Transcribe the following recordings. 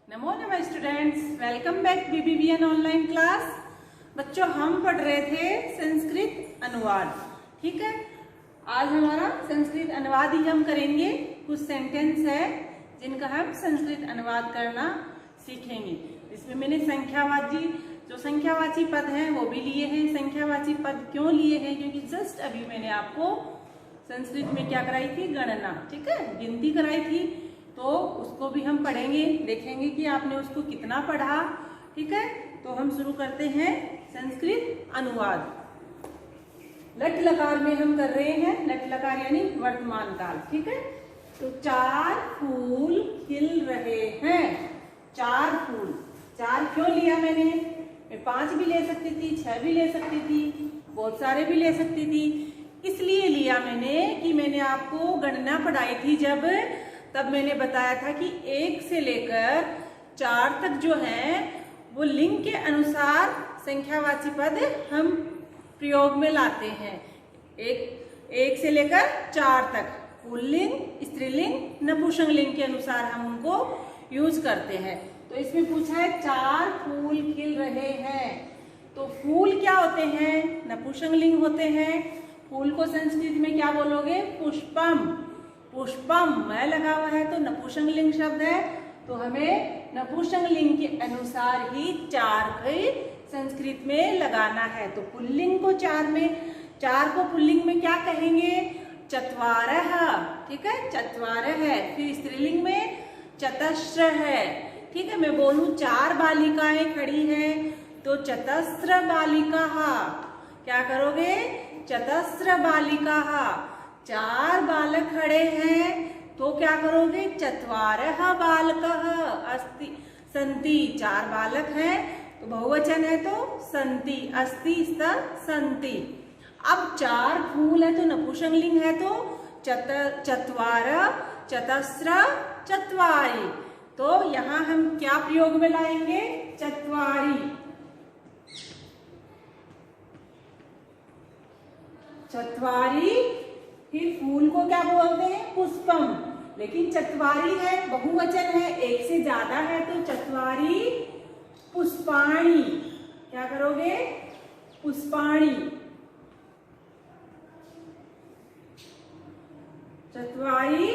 नमो नमः students, welcome back BBVN online class. बच्चों, हम पढ़ रहे थे संस्कृत अनुवाद। ठीक है, आज हमारा संस्कृत अनुवाद ही हम करेंगे। कुछ सेंटेंस है जिनका हम संस्कृत अनुवाद करना सीखेंगे। इसमें मैंने संख्यावाची पद हैं वो भी लिए हैं। संख्यावाची पद क्यों लिए हैं? क्योंकि जस्ट अभी मैंने आपको संस्कृत में क्या कराई थी? गणना। ठीक है, गिनती कराई थी, तो उसको भी हम पढ़ेंगे, देखेंगे कि आपने उसको कितना पढ़ा। ठीक है, तो हम शुरू करते हैं संस्कृत अनुवाद। लट लकार में हम कर रहे हैं। लट लकार यानी वर्तमान काल। ठीक है, तो 4 फूल खिल रहे हैं। 4 फूल, 4 क्यों लिया मैंने? मैं 5 भी ले सकती थी, 6 भी ले सकती थी, बहुत सारे भी ले सकती थी। इसलिए लिया मैंने कि मैंने आपको गणना पढ़ाई थी जब, तब मैंने बताया था कि 1 से लेकर 4 तक जो है वो लिंग के अनुसार संख्यावाची पद हम प्रयोग में लाते हैं। एक से लेकर 4 तक पुल्लिंग, स्त्रीलिंग, नपुंसकलिंग के अनुसार हम उनको यूज करते हैं। तो इसमें पूछा है 4 फूल खिल रहे हैं। तो फूल क्या होते हैं? नपुंसकलिंग होते हैं। फूल को संस्कृत में क्या बोलोगे? पुष्पम। पुष्पम मैं लगा हुआ है तो नपुंसकलिंग शब्द है, तो हमें नपुंसकलिंग के अनुसार ही 4 को संस्कृत में लगाना है। तो पुल्लिंग को 4 को पुल्लिंग में क्या कहेंगे? चत्वारः। ठीक है, चत्वारः है। फिर स्त्रीलिंग में चतस्र है। ठीक है, मैं बोलूं 4 बालिकाएं खड़ी हैं तो चतस्र बालिकाः। क्या करोगे? चतस्र बालिकाः। 4 बालक खड़े हैं तो क्या करोगे? चत्वारः बालकः अस्ति सन्ति। 4 बालक हैं तो बहुवचन है तो सन्ति, अस्ति, स्त, सन्ति। अब 4 फूल है तो नपुंसकलिंग है तो चत्वार, चतस्र, चत्वारि। तो यहाँ हम क्या प्रयोग में लाएंगे? चत्वारि। चत्वारि। फिर फूल को क्या बोलते हैं? पुष्पम। लेकिन चत्वारि है, बहुवचन है, 1 से ज्यादा है तो चत्वारि पुष्पाणि। क्या करोगे? पुष्पाणि। चत्वारि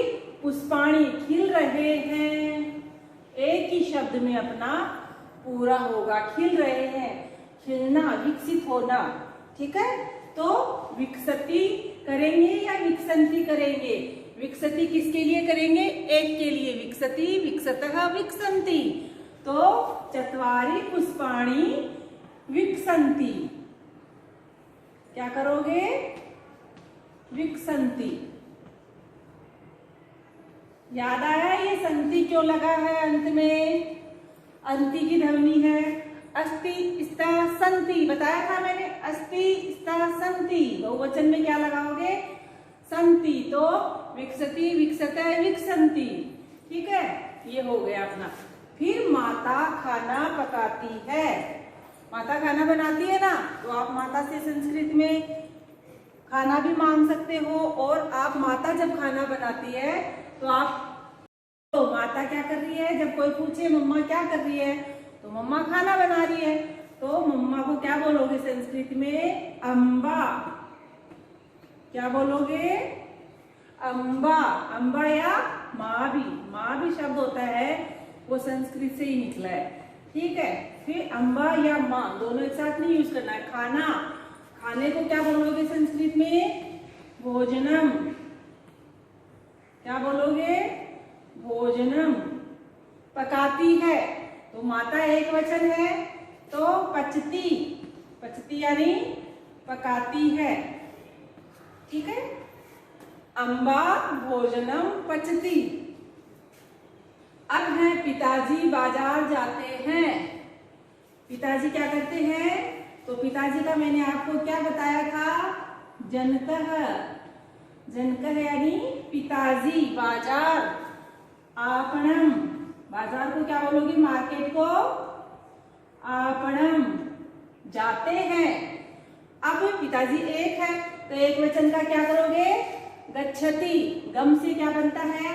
पुष्पाणि खिल रहे हैं। एक ही शब्द में अपना पूरा होगा। खिल रहे हैं, खिलना, विकसित होना। ठीक है, तो विकसति करेंगे या विकसंति करेंगे? विकसति किसके लिए करेंगे? एक के लिए। विकसति, विकसतः, विकसन्ति। तो चत्वारि पुष्पाणि विकसन्ति। क्या करोगे? विकसन्ति। याद आया ये संति क्यों लगा है अंत में? अंति की ध्वनि है। अस्ति, स्ता, सन्ति बताया था मैंने। अस्ति, स्ता, सन्ति। बहुवचन में क्या लगाओगे? सन्ति। तो विकसति, विकसतः, विकसन्ति। ठीक है, ये हो गया अपना। फिर माता खाना पकाती है। माता खाना बनाती है ना, तो आप माता से संस्कृत में खाना भी मांग सकते हो। और आप माता जब खाना बनाती है तो आप, तो माता क्या कर रही है? जब कोई पूछे मम्मा क्या कर रही है, तो मम्मा खाना बना रही है। तो मम्मा को क्या बोलोगे संस्कृत में? अम्बा। क्या बोलोगे? अम्बा। अम्बा या माँ भी, माँ भी शब्द होता है, वो संस्कृत से ही निकला है। ठीक है, फिर अम्बा या माँ दोनों एक साथ नहीं यूज करना है। खाना, खाने को क्या बोलोगे संस्कृत में? भोजनम। क्या बोलोगे? भोजनम। पकाती है तो माता एक वचन है तो पचती। पचती यानी पकाती है। ठीक है, अम्बा भोजनम पचती। अब है पिताजी बाजार जाते हैं। पिताजी क्या करते हैं? तो पिताजी का मैंने आपको क्या बताया था? जनकः। जनकः यानी पिताजी। बाजार, आपणम। बाजार को क्या बोलोगे? मार्केट को आपणम। जाते हैं। अब पिताजी एक है तो एक वचन का क्या करोगे? गच्छति। गम से क्या बनता है?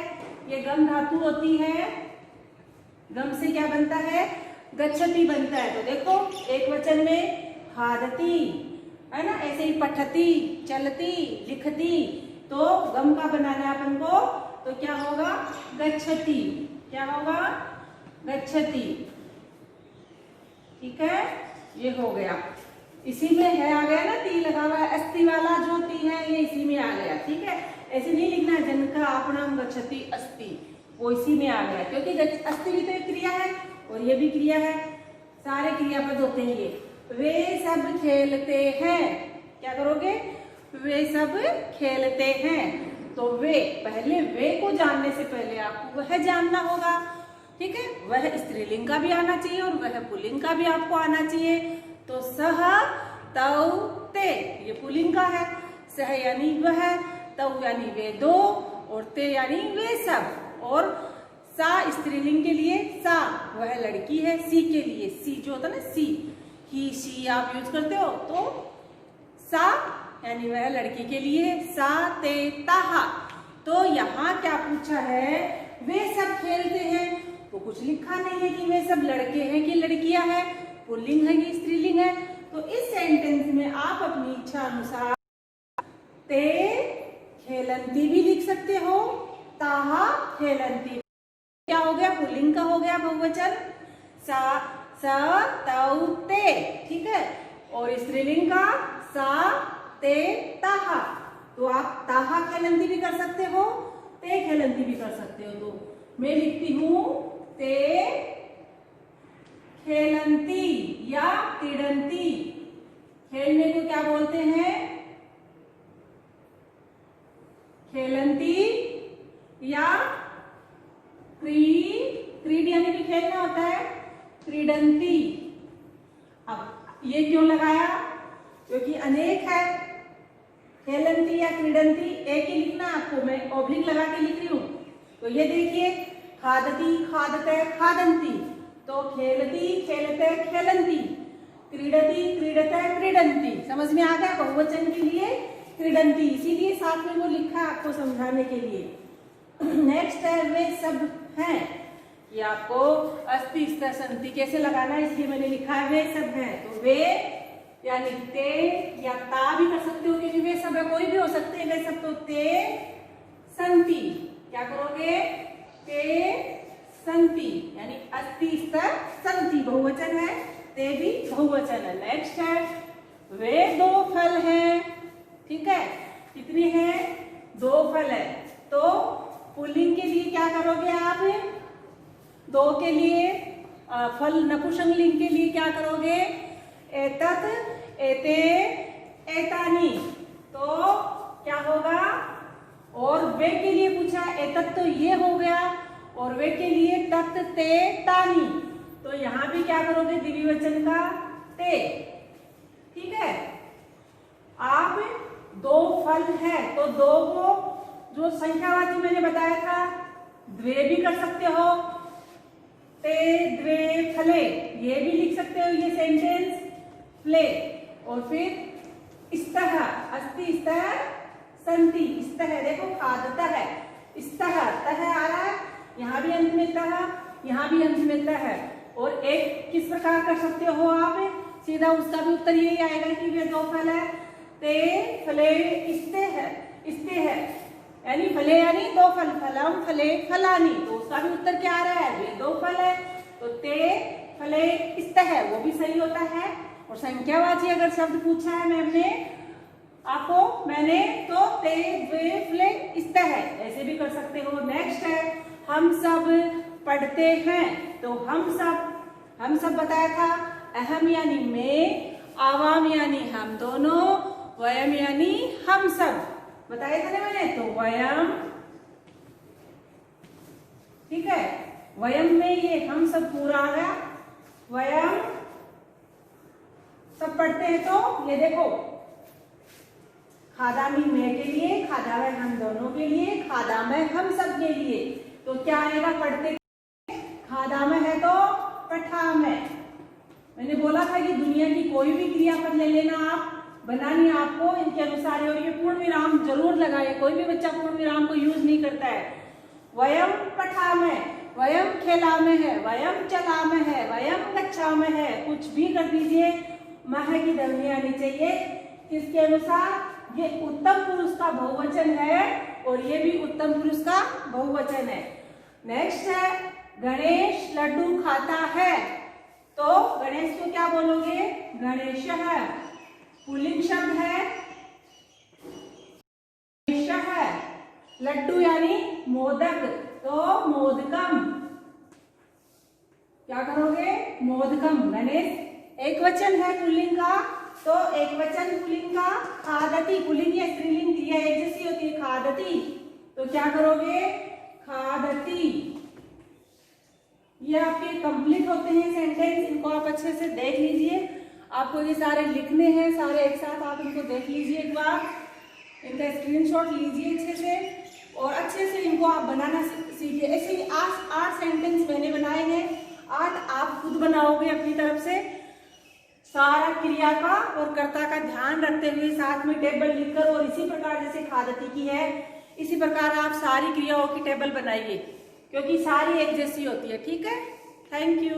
ये गम धातु होती है गम से क्या बनता है, गच्छति बनता है। तो देखो एक वचन में खादती है ना, ऐसे ही पठती, चलती, लिखती, तो गम का बनाना है अपन को, तो क्या होगा, गच्छति। क्या होगा, गच्छति। ठीक है, ये हो गया। इसी में है आ गया ना, ती लगा हुआ है, अस्थि वाला जो ती है ये इसी में आ गया। ठीक है, ऐसे नहीं लिखना है जनका आपणम गच्छति अस्ति, वो इसी में आ गया, क्योंकि अस्थि भी तो एक क्रिया है और ये भी क्रिया है, सारे क्रियापद होते हैं ये। वे सब खेलते हैं, क्या करोगे, वे सब खेलते हैं। तो वे, पहले वे को जानने से पहले आपको वह जानना होगा। ठीक है, वह स्त्रीलिंग का भी आना चाहिए और वह पुल्लिंग का भी आपको आना चाहिए। तो सह, तौ, ते, ये पुल्लिंग का है। सह यानी वह, तौ यानी वे दो, और ते यानी वे सब। और सा स्त्रीलिंग के लिए सा, वह लड़की है। सी के लिए सी जो होता है ना, सी, ही, शी आप यूज करते हो, तो सा यानी वह लड़की के लिए। सा, ते, ताहा। तो यहाँ क्या पूछा है, वे सब खेलते हैं, तो कुछ लिखा नहीं है कि वे सब लड़के हैं कि लड़कियां हैं, पुल्लिंग है कि स्त्रीलिंग है। तो इस सेंटेंस में आप अपनी इच्छा अनुसार ते खेलंती भी लिख सकते हो, ताहा खेलंती। क्या हो गया, पुल्लिंग का हो गया बहुवचन, सा, स, तौ, ते। ठीक है, और स्त्रीलिंग का सा, ते, ताहा। तो आप ताहा खेलंती भी कर सकते हो, ते खेलंती भी कर सकते हो। तो मैं लिखती हूं ते खेलंती या क्रीडंती। खेलने को क्या बोलते हैं, खेलंती या क्रीड यानी भी खेलना होता है, क्रीडंती। अब ये क्यों लगाया, क्योंकि अनेक है, खेलंती या क्रीडंती एक ही लिखना आपको, मैं ऑब्लिक लगा के लिख रही हूं। तो ये देखिए, खादती, खादते, खादंती। तो खेलती, खेलते, खेलंती, क्रीडती, क्रीडते, क्रीडंती। समझ में आ गया, बहुवचन के लिए क्रीडंती, इसीलिए साथ में वो लिखा है आपको समझाने के लिए। नेक्स्ट है वे सब हैं, ये आपको अस्ति, स्थ, संति कैसे लगाना है इसलिए मैंने लिखा है वे सब हैं। तो वे यानी ते या ता भी कर सकते हो, क्योंकि वे सब है, कोई भी हो सकते हैं वे सब। तो ते संति, क्या करोगे, ते संति यानी अस्ति, स्थ, संति बहुवचन है, ते भी बहुवचन है। नेक्स्ट है वे दो फल हैं। ठीक है, कितनी है, दो फल है। तो पुल्लिंग के लिए क्या करोगे आप, दो के लिए, फल नपुंसकलिंग के लिए क्या करोगे, एतत्, एते, एतानि। तो क्या होगा, और वे के लिए पूछा, एतत् तो ये हो गया, और वे के लिए तत्, ते, तानि। तो यहां भी क्या करोगे, द्विवचन का ते। ठीक है, आप दो फल है, तो दो को जो संख्यावाची मैंने बताया था, द्वे भी कर सकते हो, ते, द्वे, फले, ये भी लिख सकते हो ये सेंटेंस, फले। और फिर स्तः, अस्ति, स्तः, संति, स्तः देखो खादता है, स्तः, तः आ रहा है, यहाँ भी अंत में तः, यहाँ भी अंत में तः है। और एक किस प्रकार कर सकते हो आप, सीधा उसका भी उत्तर यही आएगा कि वे दो फल है, ते, फले, स्ते है, स्ते है यानी फले यानी दो फल, फलम, फले, फलानी। तो उसका भी उत्तर क्या आ रहा है, वे दो फल है। तो ते, फले, स्तः है, वो भी सही होता है। और संख्यावाची अगर शब्द पूछा है मैम ने आपको, मैंने, तो ते, द्वे, फले, स्तः है, ऐसे भी कर सकते हो। नेक्स्ट है हम सब पढ़ते हैं। तो हम सब बताया था, अहम यानी मैं, आवाम यानी हम दोनों, वयम यानी हम सब बताया था ना मैंने। तो वयम, ठीक है, वयम में ये हम सब पूरा आ गया, वयम सब पढ़ते हैं। तो ये देखो, खादामी मैं के लिए, खादामे हम दोनों के लिए, खादामे हम सब के लिए। तो क्या आएगा, पढ़ते, खादामे है तो पठामे। मैंने बोला था कि दुनिया की कोई भी क्रियापद ले लेना आप, बनानी आपको इनके अनुसार। और ये पूर्ण विराम जरूर लगाए, कोई भी बच्चा पूर्ण विराम को यूज नहीं करता है। वयम पठामे, वयम खेलामः है, वयम चलामः है, वयम गच्छामः है, कुछ भी कर दीजिए, मह की ध्वनि आनी चाहिए। किसके अनुसार? ये उत्तम पुरुष का बहुवचन है और ये भी उत्तम पुरुष का बहुवचन है। नेक्स्ट है गणेश लड्डू खाता है, तो गणेश को क्या बोलोगे? गणेशः। पुल्लिंग शब्द है गणेशः। लड्डू यानी मोदक, तो मोदकम। क्या करोगे? मोदकम। गणेश एक वचन है पुल्लिंग का, तो एक वचन पुल्लिंग का खादति। पुल्लिंग या स्त्रीलिंग क्रिया एक जैसी होती है, खादति, तो क्या करोगे? खादति। ये आपके कंप्लीट होते हैं सेंटेंस, इनको आप अच्छे से देख लीजिए। आपको ये सारे लिखने हैं, सारे एक साथ आप इनको देख लीजिए एक बार, इनका स्क्रीनशॉट लीजिए अच्छे से और अच्छे से इनको आप बनाना सीखिए। ऐसे ही 8 सेंटेंस मैंने बनाए हैं, 8 आप खुद बनाओगे अपनी तरफ से। सारा क्रिया का और कर्ता का ध्यान रखते हुए साथ में टेबल लिखकर, और इसी प्रकार जैसे खादति की है इसी प्रकार आप सारी क्रियाओं की टेबल बनाइए, क्योंकि सारी एक जैसी होती है। ठीक है, थैंक यू।